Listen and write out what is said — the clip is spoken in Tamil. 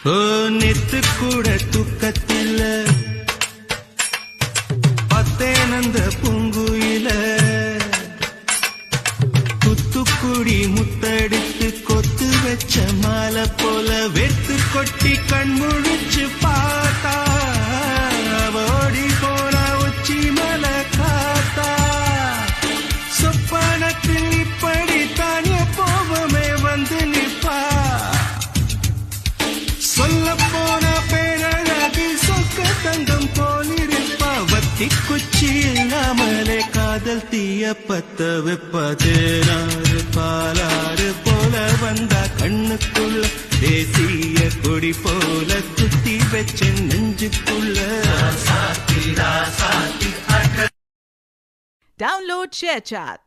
ஓ நெத்து கூட தூக்கத்தில பத்தேனந்த பூங்குயில குத்துக்குடி முத்தடித்து கொத்து வச்ச மாலை போல வெத்து கொட்டி கண் முழிச்சு பார்த்தா ஓடி போனா உச்சி மலை காத்தா சொப்பனத்தில் இப்படி தானே போவமே வந்து நிப்பா சொல்ல போன பேரழகு சொக்க தங்கம் போலிருப்பா வத்தி குச்சி இல்லாமலே காதல் தீய பத்த வெப்ப தேனாறு பாலாறு போல வந்தா கண்ணுக்குள்ள தேசிய கொடி போல குத்தி வச்ச நெஞ்சுக்குள்ள Download ShareChat.